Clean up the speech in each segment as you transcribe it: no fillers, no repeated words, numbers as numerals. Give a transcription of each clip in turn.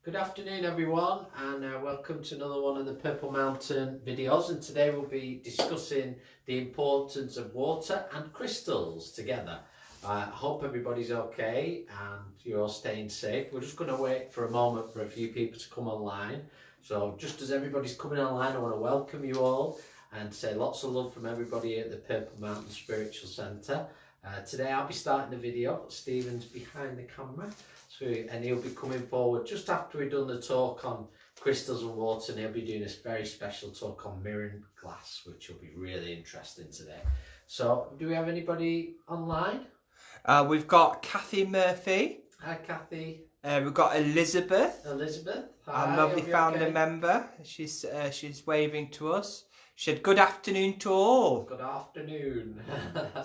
Good afternoon everyone, and welcome to another one of the Purple Mountain videos, and today we'll be discussing the importance of water and crystals together. I hope everybody's okay and you're all staying safe. We're just going to wait for a moment for a few people to come online. So just as everybody's coming online, I want to welcome you all and say lots of love from everybody at the Purple Mountain Spiritual Centre. Today I'll be starting the video. Stephen's behind the camera. And he'll be coming forward just after we've done the talk on crystals and water, and he'll be doing this very special talk on Miron glass, which will be really interesting today. So, do we have anybody online? We've got Kathy Murphy. Hi, Kathy. We've got Elizabeth. Elizabeth. Hi, our lovely founder okay? member. She's waving to us. She said, "Good afternoon to all." Good afternoon.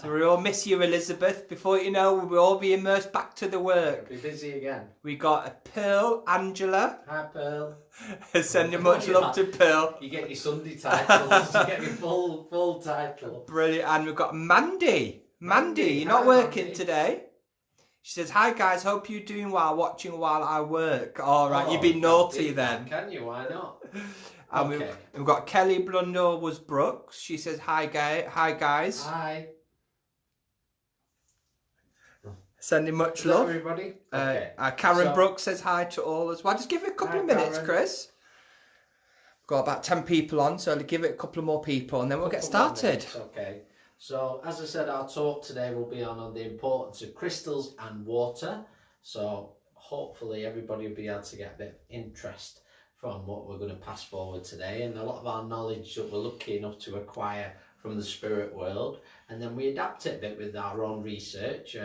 So we all miss you, Elizabeth. Before you know, we'll all be immersed back to the work. Be busy again. We got a Pearl Angela. Hi, Pearl. Sending much love to Pearl. You get your Sunday titles. You get your full title. Brilliant. And we've got Mandy. Mandy, you're not Hi, working Mandy. today. She says, "Hi guys, hope you're doing well, watching while I work." All right, Oh, you've been naughty then. Can you? Why not? And Okay. we've got Kelly Blundell was Brooks. She says, hi guys. Hi. Sending much Is that love. everybody? Okay. Karen Brooks says hi to all as well. Just give it a couple of minutes, Karen. Chris. We've got about 10 people on, so I'll give it a couple of more people and then we'll get started. Okay. So, as I said, our talk today will be on the importance of crystals and water. So, hopefully everybody will be able to get a bit of interest from what we're going to pass forward today, and a lot of our knowledge that we're lucky enough to acquire from the spirit world, and then we adapt it a bit with our own research.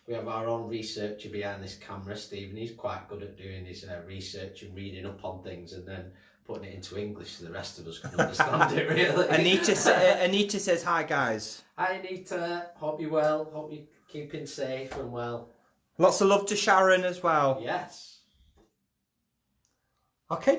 We have our own researcher behind this camera, Stephen. He's quite good at doing his research and reading up on things and then putting it into English so the rest of us can understand it, really. Anita says hi guys. Hi Anita, hope you're well, hope you're keeping safe and well. Lots of love to Sharon as well. Yes. Okay,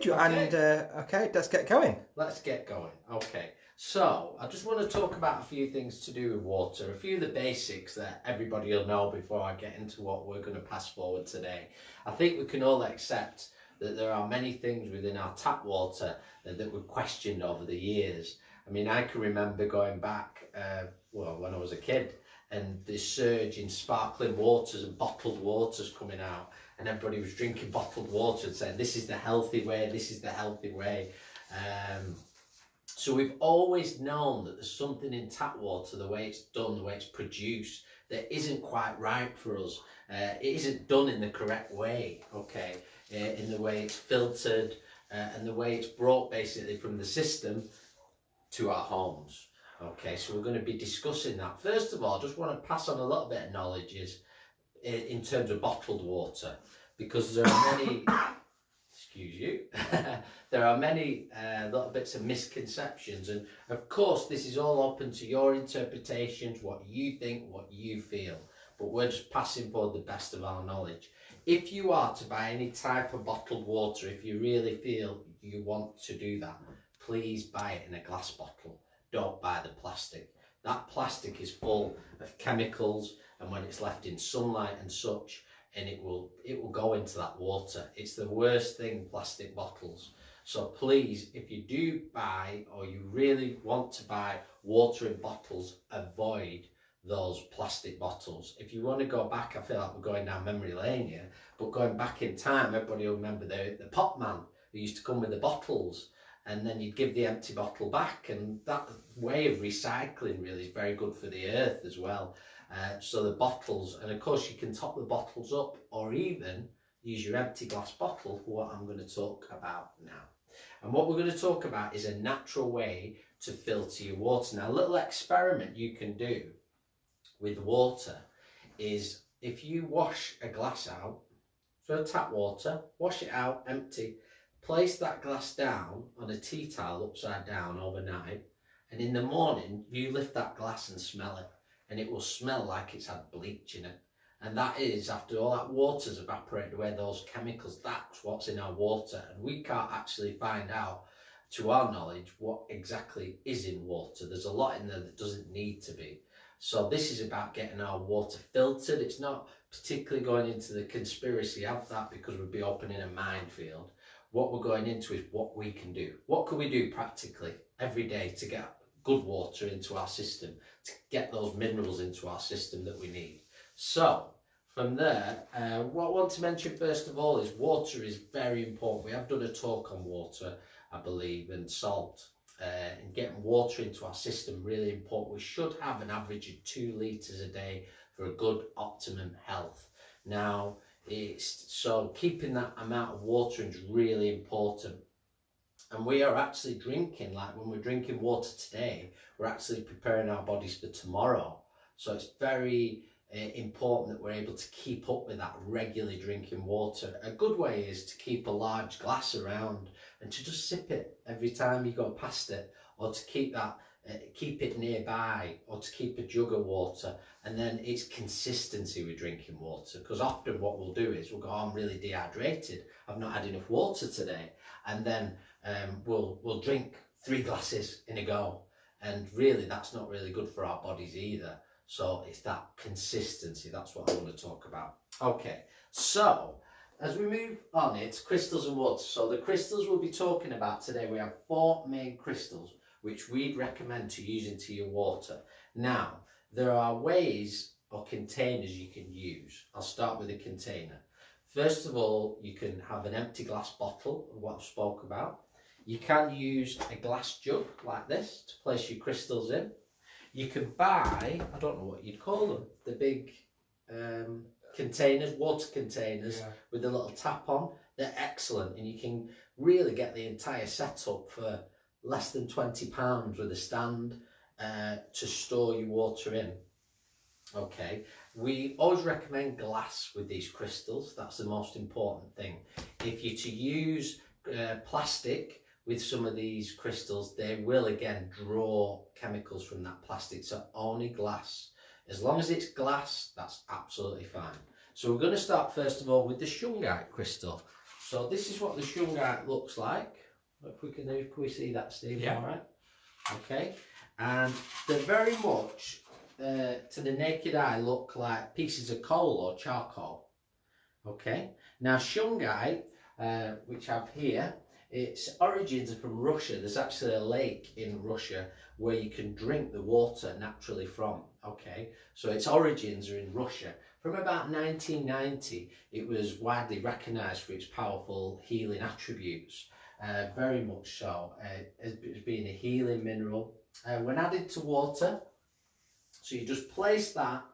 let's get going. Let's get going. Okay, so I just want to talk about a few things to do with water, a few of the basics that everybody will know before I get into what we're going to pass forward today. I think we can all accept that there are many things within our tap water that were questioned over the years. I mean, I can remember going back, when I was a kid, and this surge in sparkling waters and bottled waters coming out, and everybody was drinking bottled water and saying, this is the healthy way, this is the healthy way. So we've always known that there's something in tap water, the way it's done, the way it's produced, that isn't quite right for us. It isn't done in the correct way, okay, in the way it's filtered and the way it's brought basically from the system to our homes. Okay, so we're going to be discussing that. First of all, I just want to pass on a little bit of knowledge in terms of bottled water, because there are many, excuse you, there are many little bits of misconceptions, and of course this is all open to your interpretations, what you think, what you feel, but we're just passing forward the best of our knowledge. If you are to buy any type of bottled water, if you really feel you want to do that, please buy it in a glass bottle. Don't buy the plastic. That plastic is full of chemicals, and when it's left in sunlight and such, and it will go into that water. It's the worst thing, plastic bottles. So please, if you do buy, or you really want to buy water in bottles, avoid those plastic bottles. If you want to go back, I feel like we're going down memory lane here, but going back in time, everybody will remember the pot man who used to come with the bottles, and then you'd give the empty bottle back, and that way of recycling really is very good for the earth as well. So the bottles, and of course you can top the bottles up, or even use your empty glass bottle for what I'm going to talk about now. And what we're going to talk about is a natural way to filter your water. Now, a little experiment you can do with water is, if you wash a glass out, so tap water, wash it out, empty, place that glass down on a tea towel upside down overnight, and in the morning you lift that glass and smell it, and it will smell like it's had bleach in it. And that is, after all that water's evaporated away, those chemicals, that's what's in our water. And we can't actually find out, to our knowledge, what exactly is in water. There's a lot in there that doesn't need to be. So this is about getting our water filtered. It's not particularly going into the conspiracy of that, because we'd be opening a minefield. What we're going into is what we can do. What can we do practically every day to get good water into our system, to get those minerals into our system that we need? So from there, what I want to mention first of all is water is very important. We have done a talk on water, I believe, and salt. And getting water into our system, really important. We should have an average of 2 litres a day for a good optimum health. Now, so keeping that amount of water is really important. And we are actually drinking, like when we're drinking water today, we're actually preparing our bodies for tomorrow. So it's very important that we're able to keep up with that, regularly drinking water. A good way is to keep a large glass around and to just sip it every time you go past it, or to keep it nearby, or to keep a jug of water. And then it's consistency with drinking water, because often what we'll do is we'll go, oh, I'm really dehydrated, I've not had enough water today, and then we'll drink 3 glasses in a go, and really that's not really good for our bodies either. So it's that consistency, that's what I want to talk about. Okay, so as we move on, it's crystals and water. So the crystals we'll be talking about today, we have 4 main crystals which we'd recommend to use into your water. Now, there are ways or containers you can use. I'll start with a container. First of all, you can have an empty glass bottle of what I've spoke about. You can use a glass jug like this to place your crystals in. You can buy, I don't know what you'd call them, the big containers, water containers, yeah, with the little tap on. They're excellent, and you can really get the entire setup for less than £20 with a stand to store your water in. Okay, we always recommend glass with these crystals. That's the most important thing. If you're to use plastic with some of these crystals, they will again draw chemicals from that plastic. So only glass. As long as it's glass, that's absolutely fine. So we're going to start first of all with the shungite crystal. So this is what the shungite looks like. Can we see that, Steve? Yeah. All right. Okay. And they're very much, to the naked eye, look like pieces of coal or charcoal. Okay. Now shungite, which I have here, its origins are from Russia. There's actually a lake in Russia where you can drink the water naturally from. Okay, so its origins are in Russia. From about 1990, it was widely recognised for its powerful healing attributes. Very much so, as being a healing mineral. When added to water, so you just place that,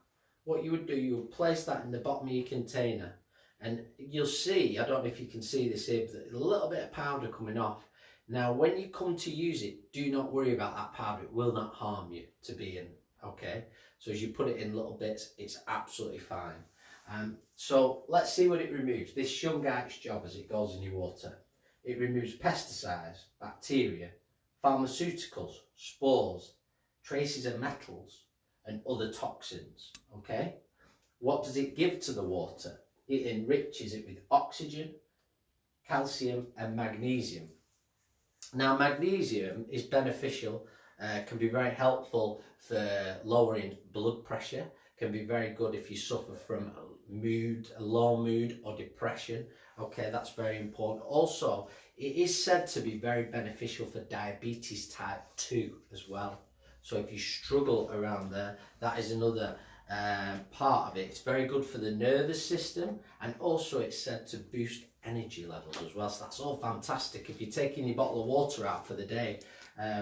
what you would do, you would place that in the bottom of your container. And you'll see, I don't know if you can see this here, but a little bit of powder coming off. Now, when you come to use it, do not worry about that powder. It will not harm you to be in, okay? So as you put it in little bits, it's absolutely fine. So let's see what it removes. This shungite's job as it goes in your water. It removes pesticides, bacteria, pharmaceuticals, spores, traces of metals, and other toxins, okay? What does it give to the water? It enriches it with oxygen, calcium and magnesium. Now magnesium is beneficial, can be very helpful for lowering blood pressure, can be very good if you suffer from a low mood or depression. Okay, that's very important. Also, it is said to be very beneficial for diabetes type 2 as well. So if you struggle around there, that is another part of it. It's very good for the nervous system, and also it's said to boost energy levels as well. So that's all fantastic. If you're taking your bottle of water out for the day,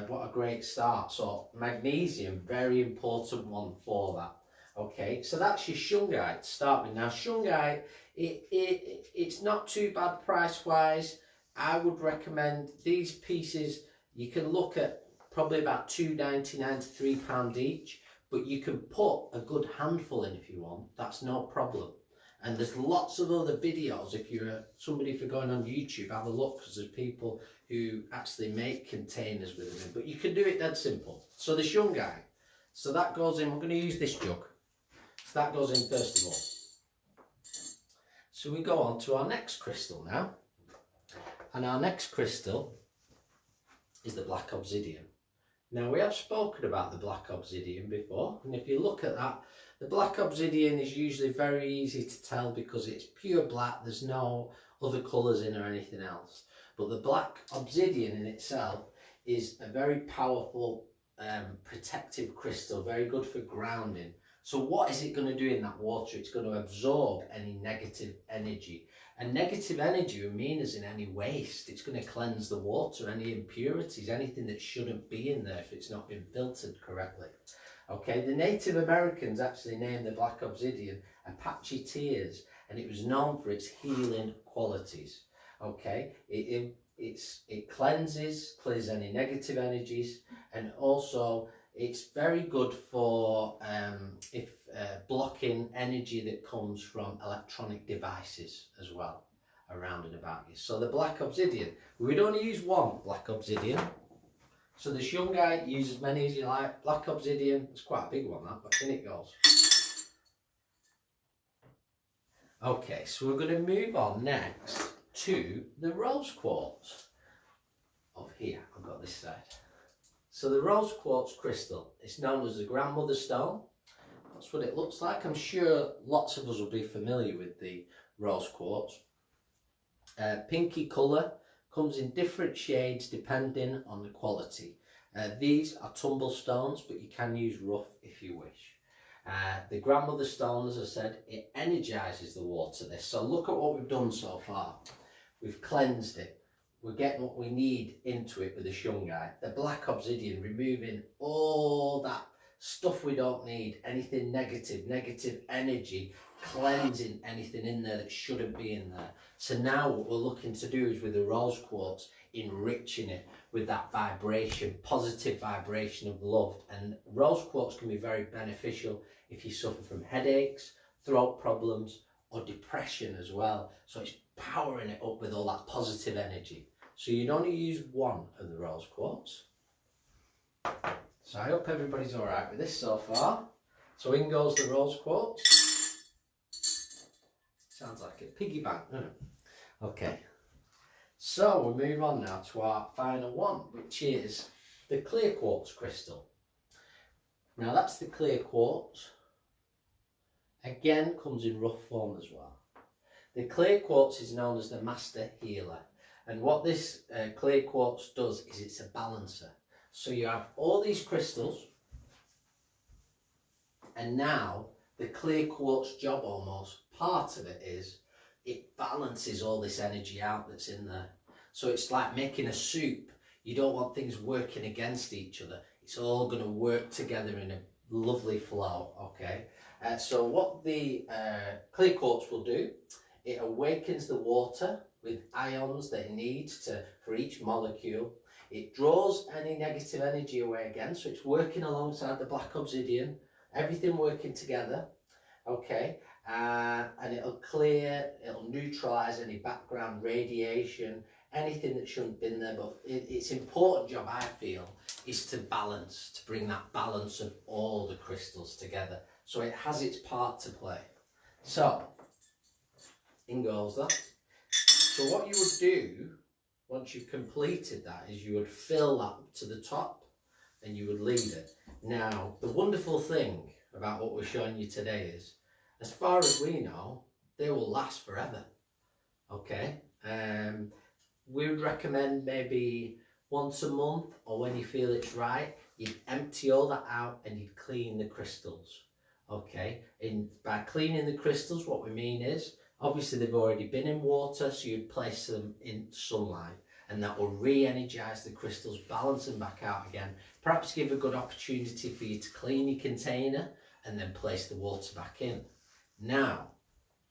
what a great start. So magnesium, very important one for that. Okay, so that's your shungite to start with. Now shungite, it's not too bad price wise. I would recommend these pieces, you can look at probably about £2.99 to £3 each. But you can put a good handful in if you want, that's no problem. And there's lots of other videos. If you're somebody for going on YouTube, have a look, because there's people who actually make containers with them in. But you can do it dead simple. So the shungite, so that goes in, we're going to use this jug. So that goes in first of all. So we go on to our next crystal now. And our next crystal is the black obsidian. Now we have spoken about the black obsidian before, and if you look at that, the black obsidian is usually very easy to tell because it's pure black, there's no other colours in or anything else. But the black obsidian in itself is a very powerful protective crystal, very good for grounding. So what is it going to do in that water? It's going to absorb any negative energy. And negative energy would mean as in any waste. It's going to cleanse the water, any impurities, anything that shouldn't be in there if it's not been filtered correctly. Okay, the Native Americans actually named the black obsidian Apache Tears, and it was known for its healing qualities. Okay, it cleanses, clears any negative energies, and also it's very good for blocking energy that comes from electronic devices as well around and about you. So the black obsidian, we would only use one black obsidian. So the shungite, use as many as you like. Black obsidian, it's quite a big one that, but in it goes. Okay, so we're going to move on next to the rose quartz. Of here, I've got this side. So the rose quartz crystal, it's known as the grandmother stone. That's what it looks like. I'm sure lots of us will be familiar with the rose quartz. Pinky colour, comes in different shades depending on the quality. These are tumble stones, but you can use rough if you wish. The grandmother stone, as I said, it energises the water. So look at what we've done so far. We've cleansed it. We're getting what we need into it with the shungite. The black obsidian, removing all that stuff we don't need, anything negative energy, cleansing anything in there that shouldn't be in there. So now what we're looking to do is with the rose quartz, enriching it with that vibration, positive vibration of love. And rose quartz can be very beneficial if you suffer from headaches, throat problems, or depression as well. So it's powering it up with all that positive energy. So you'd only use one of the rose quartz. So I hope everybody's all right with this so far. So in goes the rose quartz. Sounds like a piggy bank, doesn't it? Okay. So we move on now to our final one, which is the clear quartz crystal. Now that's the clear quartz. Again, comes in rough form as well. The clear quartz is known as the master healer. And what this clear quartz does is it's a balancer. So you have all these crystals, and now the clear quartz job, almost part of it is it balances all this energy out that's in there. So it's like making a soup. You don't want things working against each other. It's all going to work together in a lovely flow. Okay. So what the clear quartz will do, it awakens the water with ions that it needs for each molecule. It draws any negative energy away again, so it's working alongside the black obsidian, everything working together, okay, and it'll clear, it'll neutralise any background radiation, anything that shouldn't have been there. But its important job, I feel, is to balance, to bring that balance of all the crystals together. So it has its part to play. So, in goes that. So what you would do, once you've completed that, is you would fill that to the top and you would leave it. Now, the wonderful thing about what we're showing you today is, as far as we know, they will last forever. Okay? We would recommend maybe once a month, or when you feel it's right, you'd empty all that out and you'd clean the crystals. Okay? And by cleaning the crystals, what we mean is, obviously they've already been in water, so you'd place them in sunlight, and that will re-energise the crystals, balance them back out again. Perhaps give a good opportunity for you to clean your container and then place the water back in. Now,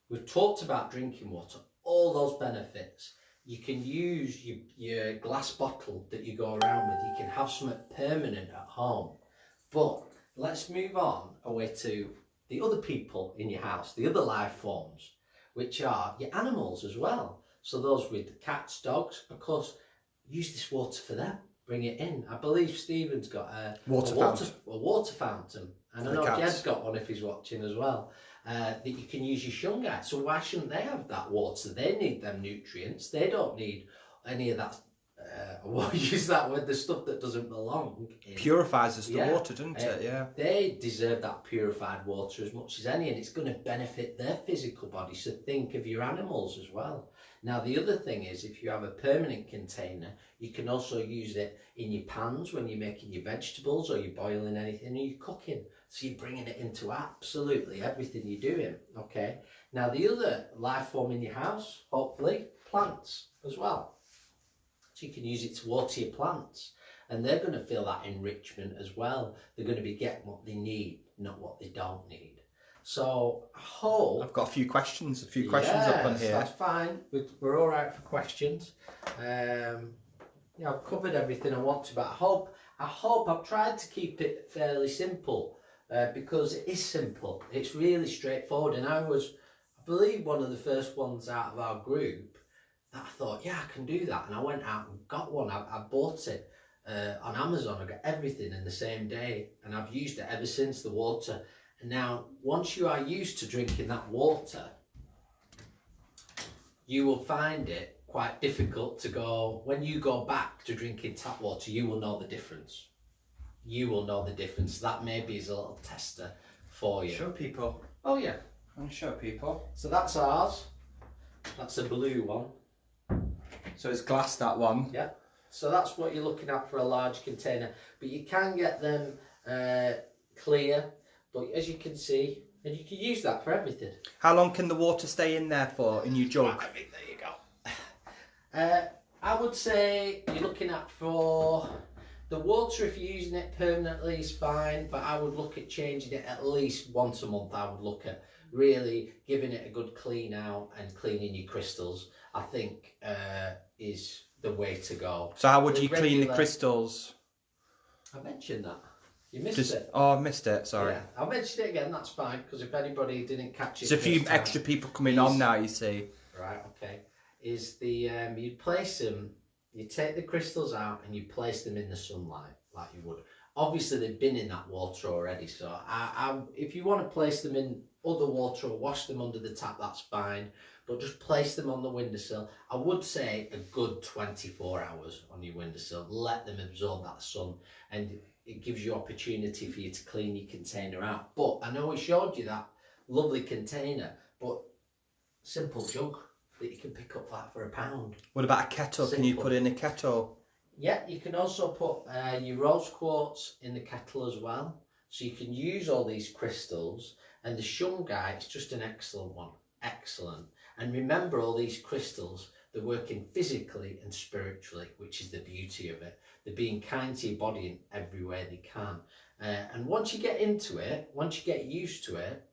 we've talked about drinking water, all those benefits. You can use your glass bottle that you go around with. You can have something permanent at home. But let's move on away to the other people in your house, the other life forms, which are your animals as well. So those with cats, dogs, of course, use this water for them. Bring it in. I believe Stephen's got a water fountain. And I know Jed's got one if he's watching as well. That you can use your shungite. So why shouldn't they have that water? They need them nutrients. They don't need any of that I won't use that word, the stuff that doesn't belong in. Purifies us the water, doesn't it? Yeah. They deserve that purified water as much as any, and it's going to benefit their physical body. So think of your animals as well. Now, the other thing is, if you have a permanent container, you can also use it in your pans when you're making your vegetables or you're boiling anything or you're cooking. So you're bringing it into absolutely everything you're doing, okay? Now, the other life form in your house, hopefully, plants as well. So you can use it to water your plants, and they're going to feel that enrichment as well. They're going to be getting what they need, not what they don't need. So I hope... I've got a few questions up on here. That's fine. We're all right for questions. Yeah, I've covered everything I want to, but I hope I've tried to keep it fairly simple, because it is simple. It's really straightforward, and I believe, one of the first ones out of our group that I thought, yeah, I can do that. And I went out and got one. I bought it on Amazon. I got everything in the same day, and I've used it ever since, the water. And now, once you are used to drinking that water, you will find it quite difficult to go, when you go back to drinking tap water, you will know the difference. You will know the difference. That maybe is a little tester for you. Show people. Oh, yeah. And show people. So that's ours. That's a blue one. So it's glass, that one. Yeah. So that's what you're looking at for a large container. But you can get them clear. But as you can see, and you can use that for everything. How long can the water stay in there for, in your jug? Right, there you go. I would say you're looking at, for the water, if you're using it permanently, is fine. But I would look at changing it at least once a month. I would look at really giving it a good clean out and cleaning your crystals, I think, is the way to go. So how would you clean the crystals? I mentioned that. You missed it. Oh, I missed it, sorry. Yeah, I'll mention it again, that's fine, because if anybody didn't catch it... There's a few extra people coming on now, you see. Right, okay. Is the, you place them, you take the crystals out and you place them in the sunlight, like you would. Obviously, they've been in that water already, so if you want to place them in other water or wash them under the tap, that's fine. But just place them on the windowsill. I would say a good 24 hours on your windowsill. Let them absorb that sun, and it gives you opportunity for you to clean your container out. But I know we showed you that lovely container, but simple jug that you can pick up that for £1. What about a kettle? Simple. Can you put in a kettle? Yeah, you can also put your rose quartz in the kettle as well. So you can use all these crystals, and the shungite is just an excellent one. Excellent. And remember, all these crystals, they're working physically and spiritually, which is the beauty of it. They're being kind to your body in every way they can. And once you get into it, once you get used to it,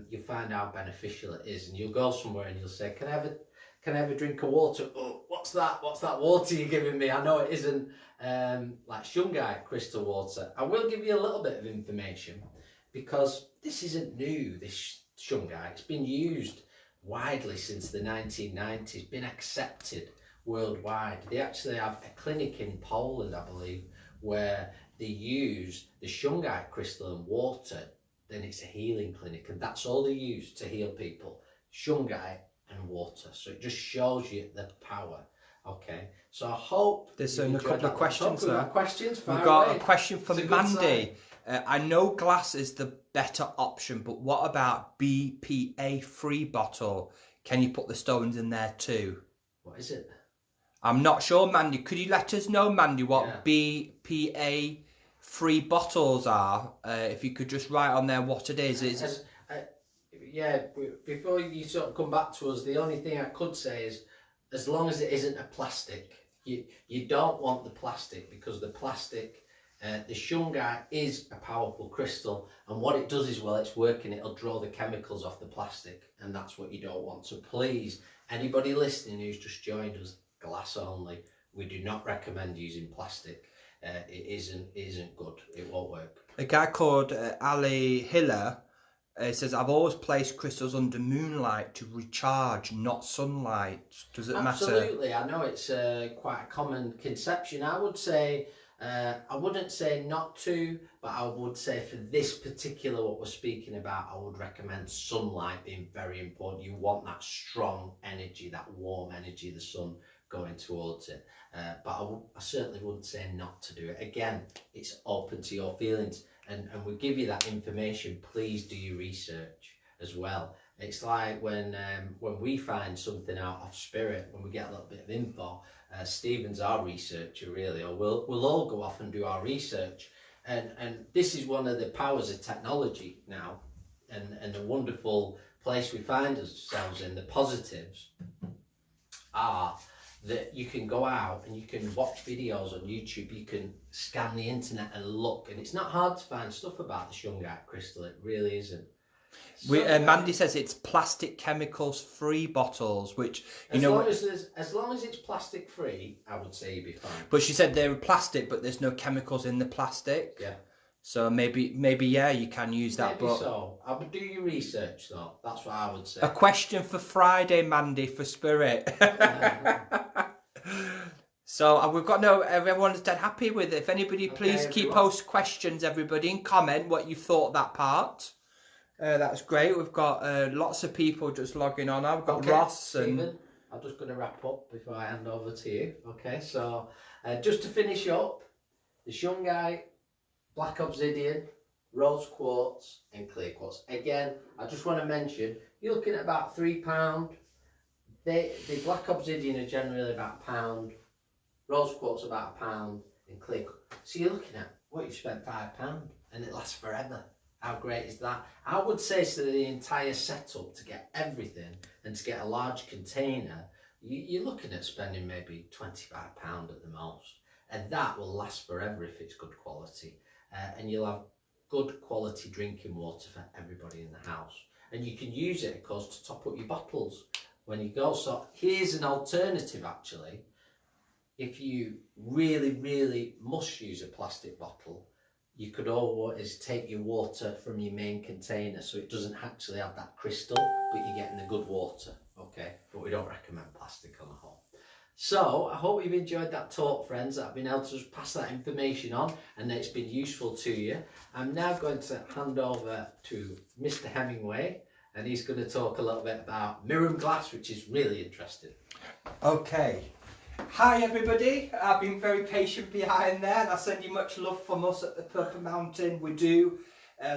you'll find how beneficial it is. And you'll go somewhere and you'll say, can I have a drink of water? Oh, what's that? What's that water you're giving me? I know it isn't like shungite crystal water. I will give you a little bit of information, because this isn't new, this shungite. It's been used widely since the 1990s, been accepted worldwide. They actually have a clinic in Poland, I believe, where they use the shungite crystal and water. Then it's a healing clinic, and that's all they use to heal people. Shungite and water. So it just shows you the power. Okay, so I hope there's a couple of questions there. We've got a question from Mandy. I know glass is the better option, but what about BPA free bottle? Can you put the stones in there too? What is it? I'm not sure, Mandy. Could you let us know, Mandy, what BPA free bottles are? If you could just write on there what it is. Yeah, before you sort of come back to us, the only thing I could say is, as long as it isn't a plastic, you don't want the plastic, because the plastic, the shungite is a powerful crystal, and what it does is, well, it's working, it'll draw the chemicals off the plastic, and that's what you don't want. So please, anybody listening who's just joined us, glass only. We do not recommend using plastic. It isn't good. It won't work. A guy called Ali Hiller says, I've always placed crystals under moonlight to recharge, not sunlight. Does it matter? Absolutely. I know it's quite a common conception. I would say, I wouldn't say not to, but I would say for this particular, what we're speaking about, I would recommend sunlight being very important. You want that strong energy, that warm energy of the sun going towards it. But I certainly wouldn't say not to do it. Again, it's open to your feelings, and we give you that information. Please do your research as well. It's like when we find something out of Spirit, when we get a little bit of info, Stephen's our researcher really, or we'll all go off and do our research. And this is one of the powers of technology now, and the wonderful place we find ourselves in, the positives are that you can go out and you can watch videos on YouTube, you can scan the internet and look, and it's not hard to find stuff about the shungite crystal, it really isn't. Mandy says it's plastic chemicals free bottles, which as long as it's plastic free, I would say you'd be fine. But she said they're plastic, but there's no chemicals in the plastic. Yeah. So maybe yeah, you can use that. Maybe so. I would do your research though. That's what I would say. A question for Friday, Mandy, for Spirit. So we've got everyone's dead happy with it. If anybody, please keep post questions, everybody, and comment what you thought of that part. That's great. We've got lots of people just logging on. I've got Ross and Stephen, I'm just going to wrap up before I hand over to you. Okay, so just to finish up, the shungite, black obsidian, rose quartz, and clear quartz. Again, I just want to mention you're looking at about £3. The black obsidian are generally about £1. Rose quartz about £1, and clear. So you're looking at what you spent £5, and it lasts forever. How great is that? I would say to the entire setup to get everything and to get a large container, you're looking at spending maybe £25 at the most, and that will last forever if it's good quality, and you'll have good quality drinking water for everybody in the house, and you can use it of course to top up your bottles when you go. So here's an alternative actually. If you really must use a plastic bottle, you could always take your water from your main container, so it doesn't actually have that crystal, but you're getting the good water, okay? But we don't recommend plastic on the whole. So I hope you've enjoyed that talk, friends, that I've been able to just pass that information on and that it's been useful to you. I'm now going to hand over to Mr. Hemingway, and he's going to talk a little bit about Miron glass, which is really interesting. Okay. Hi everybody, I've been very patient behind there, and I send you much love from us at the Purple Mountain. We do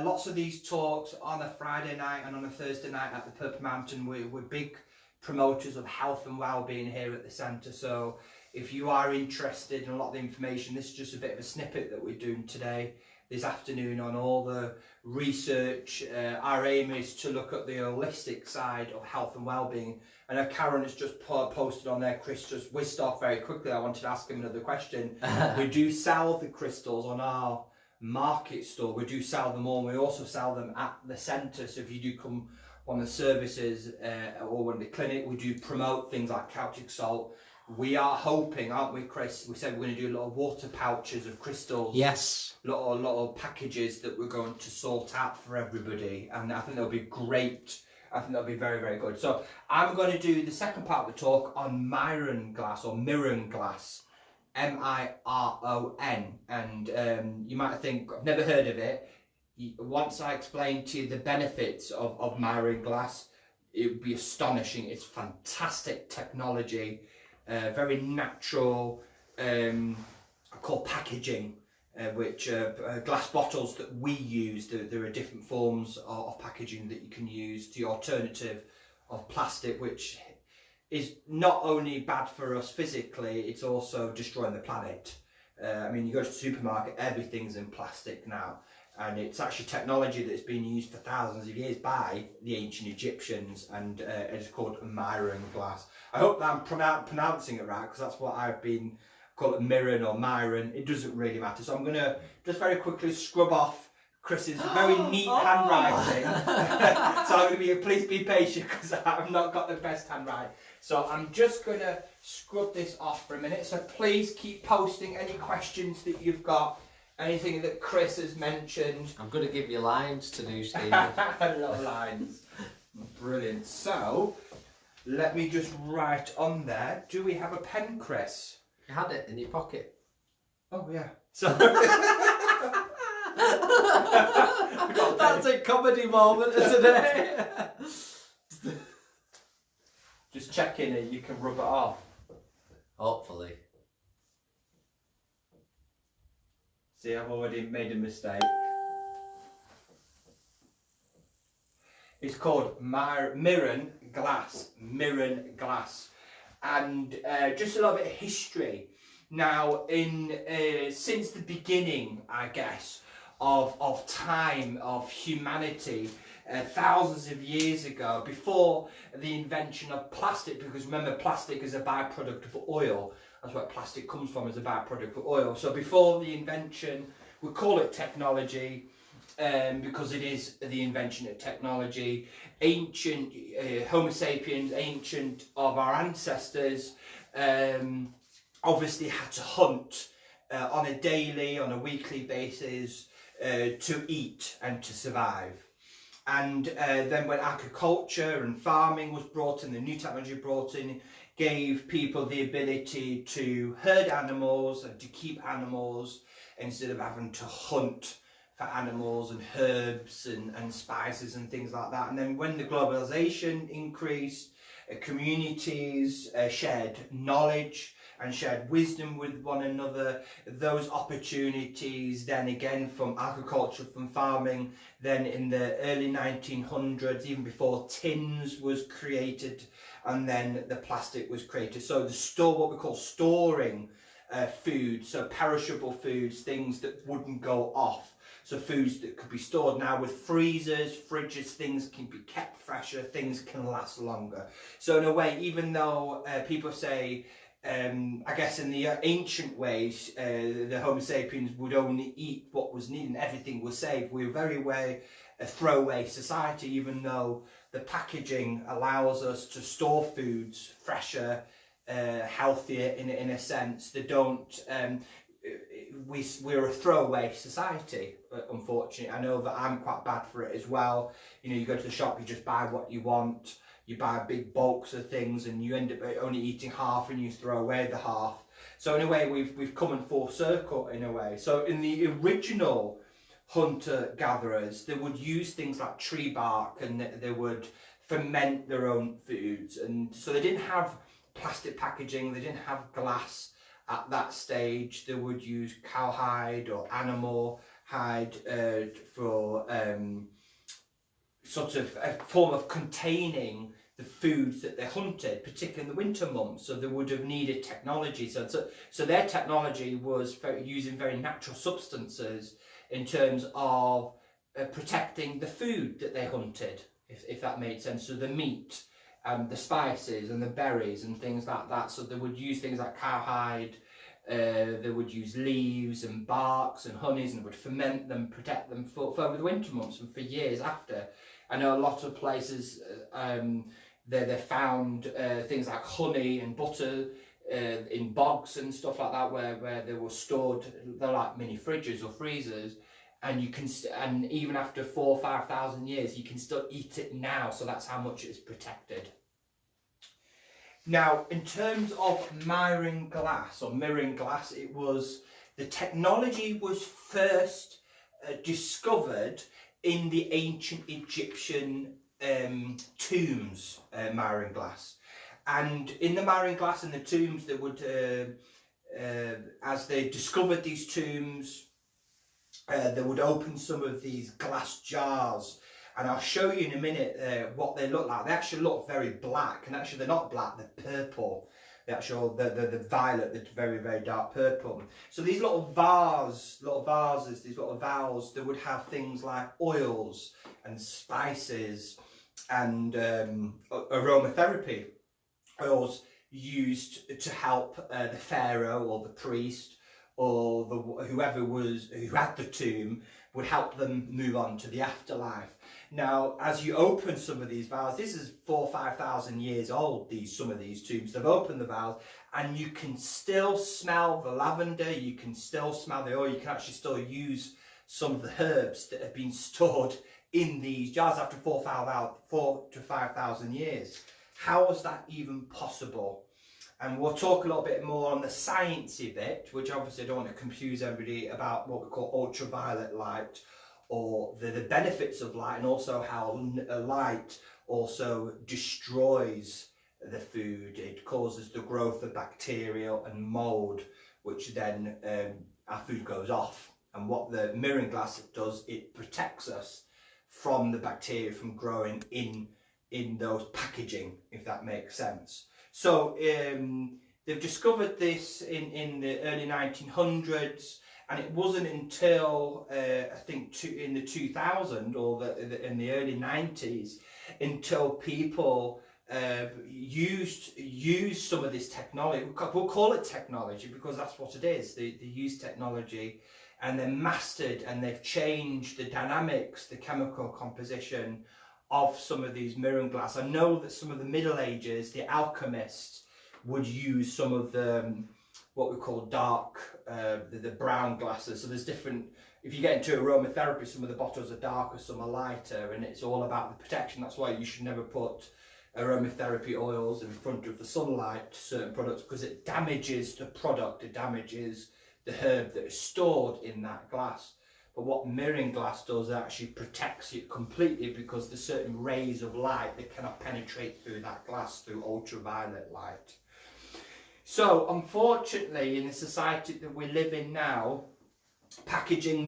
lots of these talks on a Friday night and on a Thursday night at the Purple Mountain. We're big promoters of health and well-being here at the centre, so if you are interested in a lot of the information, this is just a bit of a snippet that we're doing today, this afternoon, on all the research. Our aim is to look at the holistic side of health and well-being. I know Karen has just posted on there, Chris just whizzed off very quickly. I wanted to ask him another question. We do sell the crystals on our market store. We do sell them all. We also sell them at the centre. So if you do come on the services or on the clinic, we do promote things like Celtic salt. We are hoping, aren't we, Chris? We said we're going to do a lot of water pouches of crystals. Yes. A lot of packages that we're going to sort out for everybody. And I think they'll be great. I think that'll be very, very good. So I'm going to do the second part of the talk on Miron glass, or Miron glass, M-I-R-O-N. And you might think, I've never heard of it. Once I explain to you the benefits of Miron glass, it would be astonishing. It's fantastic technology, very natural, called packaging. Which glass bottles that we use, there are different forms of packaging that you can use. The alternative of plastic, which is not only bad for us physically, it's also destroying the planet. I mean, you go to the supermarket, everything's in plastic now, and it's actually technology that's been used for thousands of years by the ancient Egyptians, and it's called Miron glass. I hope that I'm pronouncing it right, because that's what I've been call it Miron or Miron, it doesn't really matter. So I'm going to just very quickly scrub off Chris's very neat handwriting. So I'm going to be, please be patient because I've not got the best handwriting. So I'm just going to scrub this off for a minute. So please keep posting any questions that you've got, anything that Chris has mentioned. I'm going to give you lines to do, Steve. A lot of lines. Brilliant. So let me just write on there. Do we have a pen, Chris? You had it in your pocket. Oh yeah. So that's a comedy moment of today. Just checking it, you can rub it off. Hopefully. See, I've already made a mistake. It's called Miron glass. Miron glass. And just a little bit of history. Now, since the beginning, I guess, of time, of humanity, thousands of years ago, before the invention of plastic, because remember, plastic is a byproduct of oil. That's where plastic comes from, as a byproduct of oil. So before the invention, we call it technology, because it is the invention of technology. Ancient Homo sapiens, ancient of our ancestors, obviously had to hunt on a daily, on a weekly basis to eat and to survive. And then when agriculture and farming was brought in, the new technology brought in, gave people the ability to herd animals and to keep animals instead of having to hunt for animals and herbs and spices and things like that. And then when the globalization increased, communities shared knowledge and shared wisdom with one another. Those opportunities then again from agriculture, from farming, then in the early 1900s, even before tins was created, and then the plastic was created. So what we call storing food, so perishable foods, things that wouldn't go off. So foods that could be stored now with freezers, fridges, things can be kept fresher, things can last longer. So in a way, even though people say, I guess in the ancient ways, the Homo sapiens would only eat what was needed and everything was saved, we were very way a throwaway society, even though the packaging allows us to store foods fresher, healthier in a sense. They don't... we're a throwaway society, unfortunately. I know that I'm quite bad for it as well. You know, you go to the shop, you just buy what you want, you buy big bulks of things, and you end up only eating half and you throw away the half. So in a way, we've come in full circle in a way. So in the original hunter-gatherers, they would use things like tree bark, and they would ferment their own foods. And so they didn't have plastic packaging, they didn't have glass. At that stage, they would use cowhide or animal hide for sort of a form of containing the foods that they hunted, particularly in the winter months. So they would have needed technology. So their technology was using very natural substances in terms of protecting the food that they hunted, if that made sense. So the meat, the spices and the berries and things like that. So they would use things like cowhide, they would use leaves and barks and honeys, and would ferment them, protect them for over the winter months and for years after. I know a lot of places they found things like honey and butter in bogs and stuff like that, where they were stored. They're like mini fridges or freezers. And you can, and even after 4,000 or 5,000 years, you can still eat it now. So that's how much it's protected. Now, in terms of mirroring glass, the technology was first discovered in the ancient Egyptian tombs, mirroring glass. And in the mirroring glass in the tombs, they would, as they discovered these tombs, they would open some of these glass jars, and I'll show you in a minute what they look like. They actually look very black, and actually they're not black, they're purple. The violet, the very, very dark purple. So these little vases, these little vials, they would have things like oils and spices and aromatherapy oils used to help the pharaoh or the priest or who had the tomb, would help them move on to the afterlife. Now, as you open some of these vials, this is 4,000 or 5,000 years old, some of these tombs, they've opened the vials, and you can still smell the lavender, you can still smell the oil, you can actually still use some of the herbs that have been stored in these jars after 4,000 to 5,000 years. How was that even possible? And we'll talk a little bit more on the sciencey bit, which obviously I don't want to confuse everybody about what we call ultraviolet light, or the benefits of light, and also how light also destroys the food. It causes the growth of bacteria and mould, which then our food goes off. And what the Miron glass does, it protects us from the bacteria from growing in those packaging, if that makes sense. So they've discovered this in the early 1900s, and it wasn't until I think in the 2000 or in the early 90s until people used some of this technology. We'll call it technology because that's what it is. They use technology, and they're mastered, and they've changed the dynamics, the chemical composition of some of these Miron glass. I know that some of the Middle Ages, the alchemists would use some of the what we call dark, the brown glasses. So there's different, if you get into aromatherapy, some of the bottles are darker, some are lighter, and it's all about the protection. That's why you should never put aromatherapy oils in front of the sunlight to certain products, because it damages the product, it damages the herb that is stored in that glass. But what Miron glass does, it actually protects it completely, because there's certain rays of light that cannot penetrate through that glass through ultraviolet light. So unfortunately, in the society that we live in now, packaging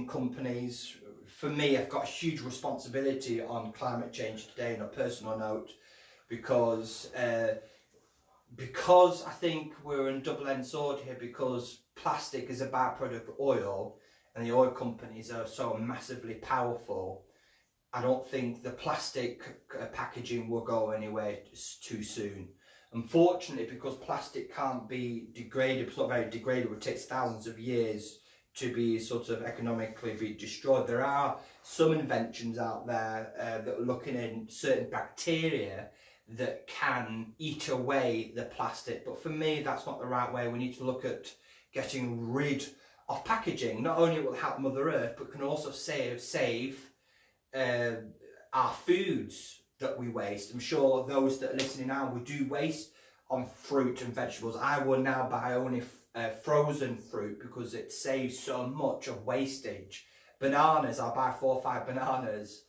companies, for me, have got a huge responsibility on climate change today on a personal note, because I think we're in a double-edged sword here, because plastic is a byproduct of oil, and the oil companies are so massively powerful. I don't think the plastic packaging will go anywhere too soon. Unfortunately, because plastic can't be degraded, it's not very degradable, it takes thousands of years to be sort of economically be destroyed. There are some inventions out there that are looking in certain bacteria that can eat away the plastic, but for me that's not the right way. We need to look at getting rid of packaging. Not only will it help Mother Earth, but can also save our foods that we waste. I'm sure those that are listening now, we do waste on fruit and vegetables. I will now buy only frozen fruit because it saves so much of wastage. Bananas, I'll buy 4 or 5 bananas,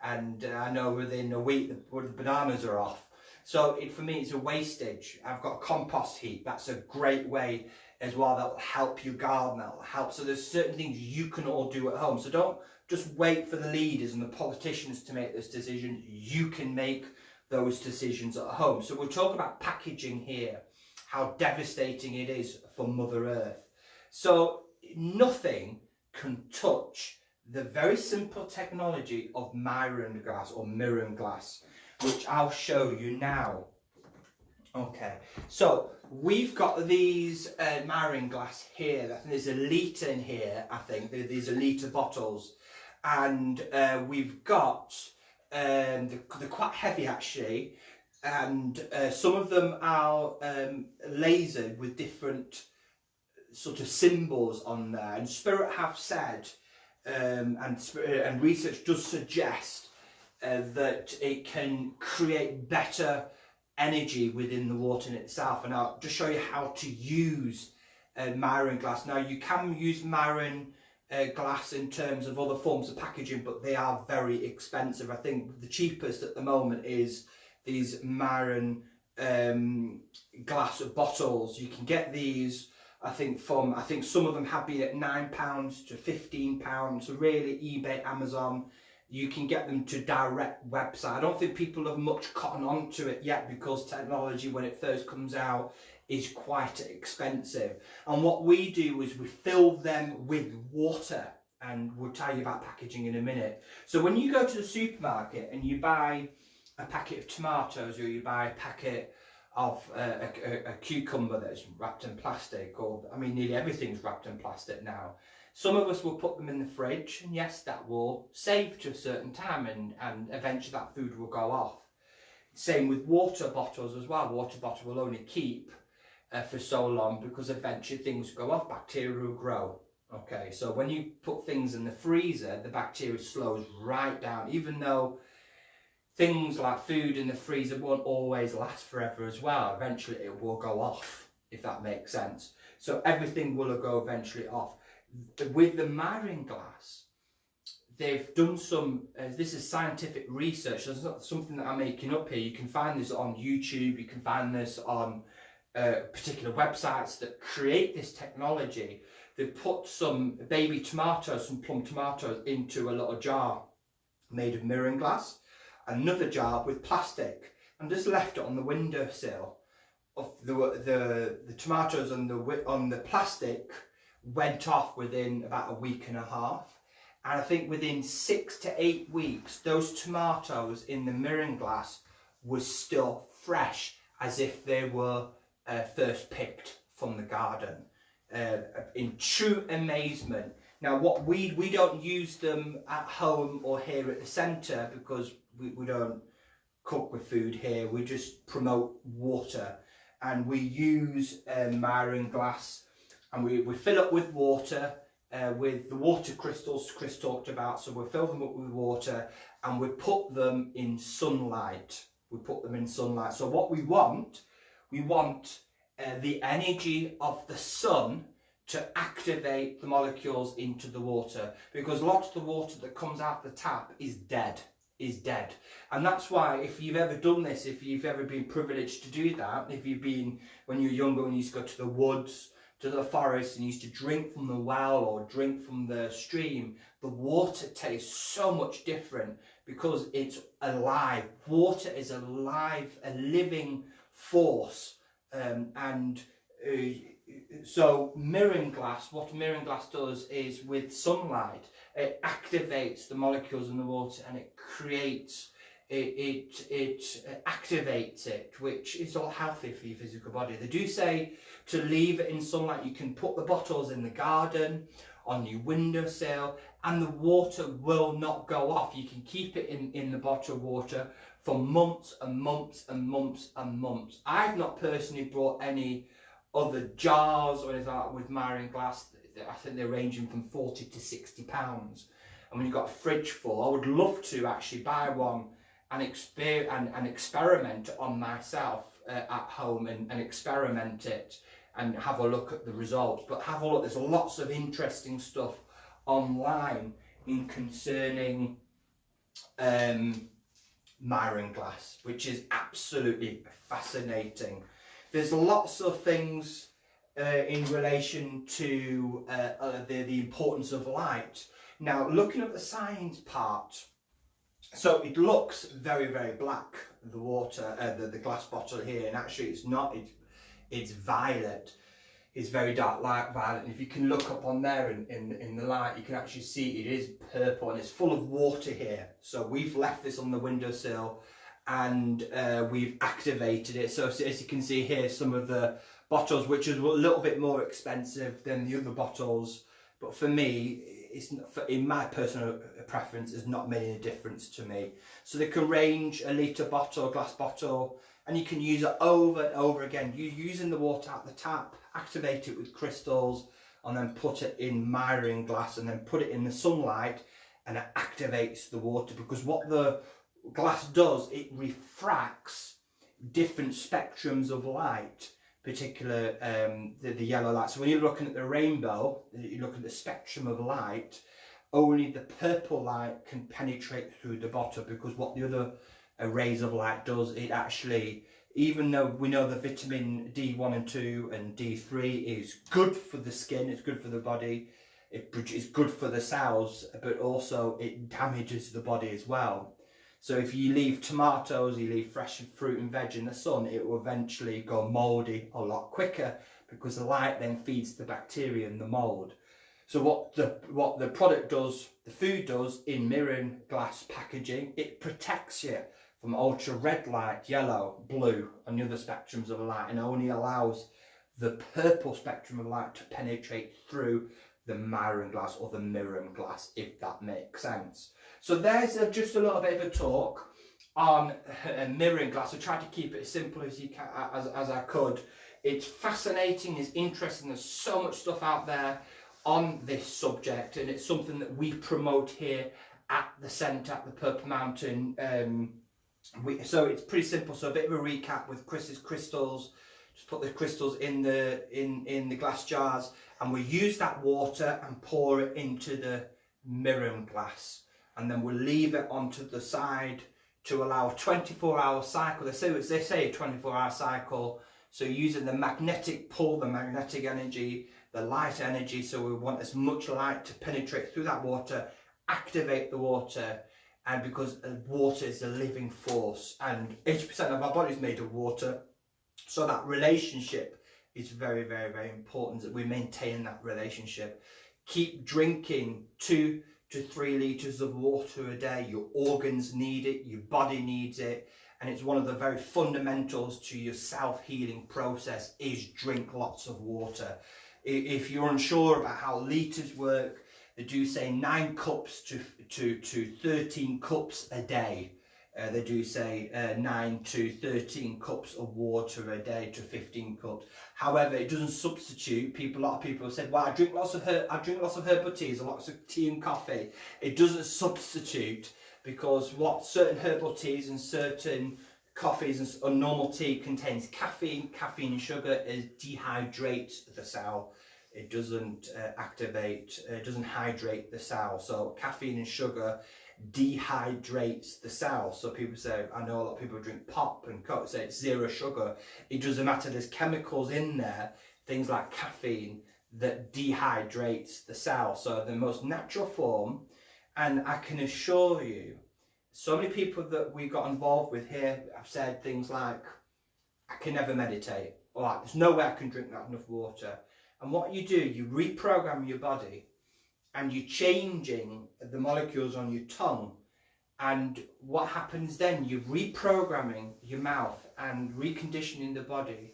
and I know within a week the bananas are off. So for me, it's a wastage. I've got a compost heap. That's a great way as well. That will help you garden. That will help. So there's certain things you can all do at home. So don't just wait for the leaders and the politicians to make this decision. You can make those decisions at home. So we'll talk about packaging here, how devastating it is for Mother Earth. So nothing can touch the very simple technology of Miron glass or Miron glass, which I'll show you now. Okay, so we've got these Miron glass here. I think there's a litre in here, I think. These are litre bottles. And we've got, they're quite heavy actually, and some of them are lasered with different sort of symbols on there. And Spirit have said, and research does suggest that it can create better energy within the water in itself. And I'll just show you how to use Miron glass. Now you can use Miron glass in terms of other forms of packaging, but they are very expensive. I think the cheapest at the moment is these Miron glass bottles. You can get these, I think some of them have been at £9 to £15. So really, eBay, Amazon, you can get them to direct website. I don't think people have much cotton onto it yet, because technology, when it first comes out, is quite expensive. And what we do is we fill them with water, and we'll tell you about packaging in a minute. So when you go to the supermarket and you buy a packet of tomatoes, or you buy a packet of a cucumber that's wrapped in plastic, or I mean nearly everything's wrapped in plastic now. Some of us will put them in the fridge, and yes, that will save to a certain time, and eventually that food will go off. Same with water bottles as well. Water bottle will only keep for so long, because eventually things go off, bacteria will grow. Okay, so when you put things in the freezer, the bacteria slows right down, even though things like food in the freezer won't always last forever as well. Eventually it will go off, if that makes sense. So everything will go eventually off. With the Miron glass, they've done some, this is scientific research, so it's not something that I'm making up here. You can find this on YouTube, you can find this on particular websites that create this technology. They've put some baby tomatoes, some plum tomatoes, into a little jar made of Miron glass, another jar with plastic, and just left it on the windowsill. Of the tomatoes on the plastic went off within about a week and a half, and I think within 6 to 8 weeks those tomatoes in the Miron glass were still fresh, as if they were first picked from the garden. In true amazement. Now, what we don't use them at home or here at the centre, because we don't cook with food here. We just promote water, and we use Miron glass, and we fill up with water, with the water crystals Chris talked about. So we fill them up with water and we put them in sunlight. So what we want the energy of the sun to activate the molecules into the water, because lots of the water that comes out the tap is dead. And that's why, if you've ever done this, if you've ever been privileged to do that, if you've been, when you were younger, when you used to go to the woods, to the forest, and used to drink from the well or drink from the stream, the water tastes so much different because it's alive. Water is alive, a living force. So Miron glass, what Miron glass does is, with sunlight, it activates the molecules in the water, and it creates, it activates it, which is all healthy for your physical body. They do say to leave it in sunlight. You can put the bottles in the garden, on your windowsill, and the water will not go off. You can keep it in the bottle of water for months and months and months and months. I've not personally brought any other jars or anything like that with Miron glass. I think they're ranging from £40 to £60. And when you've got a fridge full, I would love to actually buy one and experiment on myself at home and experiment it and have a look at the results. But have a look, there's lots of interesting stuff online in concerning Miron glass, which is absolutely fascinating. There's lots of things in relation to the importance of light. Now, looking at the science part, so it looks very, very black, the water, the glass bottle here, and actually it's not. It's violet. It's very dark light violet, and if you can look up on there in the light, you can actually see it is purple, and it's full of water here. So we've left this on the windowsill, and we've activated it. So as you can see here, some of the bottles, which is a little bit more expensive than the other bottles, but for me, it's not, in my personal preference, it's not made a difference to me. So they can range a litre bottle, a glass bottle, and you can use it over and over again. You're using the water out the tap, activate it with crystals, and then put it in Miron glass, and then put it in the sunlight, and it activates the water. Because what the glass does, it refracts different spectrums of light, particular the yellow light. So when you're looking at the rainbow, you look at the spectrum of light, only the purple light can penetrate through the bottle, because what the other rays of light does, it actually, even though we know the vitamin D1 and 2 and D3 is good for the skin, it's good for the body, it's good for the cells, but also it damages the body as well. So if you leave tomatoes, you leave fresh fruit and veg in the sun, it will eventually go mouldy a lot quicker, because the light then feeds the bacteria and the mould. So what the product does, the food does in Miron glass packaging, it protects you from ultra red light, yellow, blue, and the other spectrums of light, and only allows the purple spectrum of light to penetrate through the Miron glass, or the Miron glass, if that makes sense. So there's just a little bit of a talk on Miron glass. I tried to keep it as simple as you can, as I could. It's fascinating, it's interesting, there's so much stuff out there on this subject, and it's something that we promote here at the centre, at the Purple Mountain. So it's pretty simple. So a bit of a recap with Chris's crystals. Just put the crystals in the glass jars, and we use that water and pour it into the Miron glass. and then we'll leave it onto the side to allow a 24-hour cycle. They say a 24-hour cycle. So using the magnetic pull, the magnetic energy, the light energy, so we want as much light to penetrate through that water, activate the water, and because water is a living force, and 80% of our body is made of water, so that relationship is very, very, very important, that we maintain that relationship. Keep drinking 2 to 3 litres of water a day. Your organs need it, your body needs it, and it's one of the very fundamentals to your self-healing process is drink lots of water. If you're unsure about how litres work, they do say 9 cups to 13 cups a day. They do say 9 to 13 cups of water a day to 15 cups. However, it doesn't substitute. A lot of people have said, well, I drink lots of herbal teas, lots of tea and coffee. It doesn't substitute, because what certain herbal teas and certain coffees and normal tea contains caffeine. Caffeine and sugar dehydrates the cell. It doesn't it doesn't hydrate the cell. So caffeine and sugar dehydrates the cell. So people say, I know a lot of people drink pop and coke, say it's 0 sugar. It doesn't matter, there's chemicals in there, things like caffeine, that dehydrates the cell. So the most natural form, and I can assure you, so many people that we got involved with here have said things like, I can never meditate, or like, there's no way I can drink that enough water. And what you do, you reprogram your body, and you're changing the molecules on your tongue. And what happens then, you're reprogramming your mouth and reconditioning the body,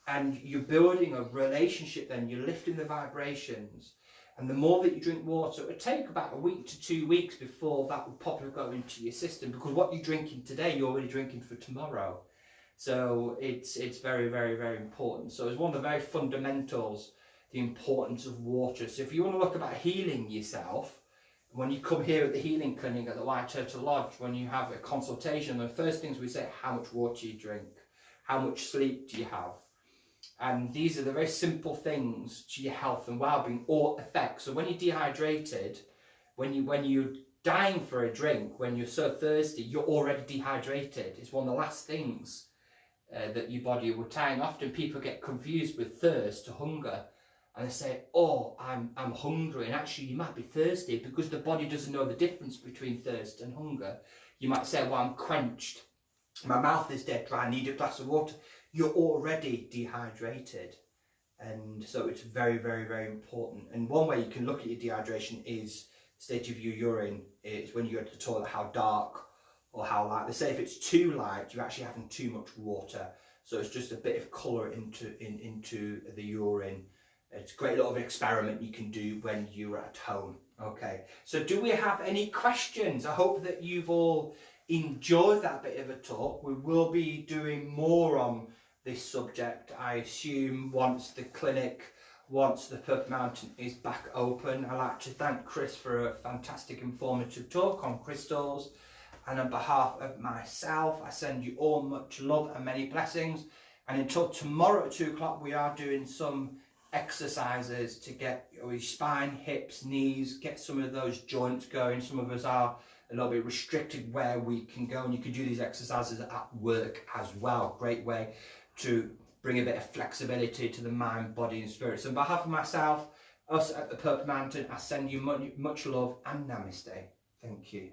and you're building a relationship then, you're lifting the vibrations. And the more that you drink water, it would take about a week to 2 weeks before that will properly go into your system, because what you're drinking today, you're already drinking for tomorrow. So it's very, very, very important. So it's one of the very fundamentals, the importance of water. So if you want to look about healing yourself, when you come here at the healing clinic at the White Turtle Lodge, when you have a consultation, the first things we say, how much water you drink, how much sleep do you have? And these are the very simple things to your health and well-being or effects. So when you're dehydrated, when you're dying for a drink, when you're so thirsty, you're already dehydrated. It's one of the last things that your body will tie. And often people get confused with thirst to hunger, and they say, oh, I'm hungry, and actually you might be thirsty, because the body doesn't know the difference between thirst and hunger. You might say, well, I'm quenched, my mouth is dead dry, I need a glass of water. You're already dehydrated. And so it's very, very, very important. And one way you can look at your dehydration is the state of your urine. It's when you go to the toilet, how dark or how light. They say if it's too light, you're actually having too much water. So it's just a bit of colour into the urine. It's a great little experiment you can do when you're at home. Okay, so do we have any questions? I hope that you've all enjoyed that bit of a talk. We will be doing more on this subject, I assume, once the Purple Mountain is back open. I'd like to thank Chris for a fantastic informative talk on crystals, and on behalf of myself, I send you all much love and many blessings. And until tomorrow at 2 o'clock, we are doing some exercises to get your spine, hips, knees, get some of those joints going. Some of us are a little bit restricted where we can go, and you can do these exercises at work as well. Great way to bring a bit of flexibility to the mind, body and spirit. So on behalf of myself, us at the Purple Mountain, I send you much love and namaste. Thank you.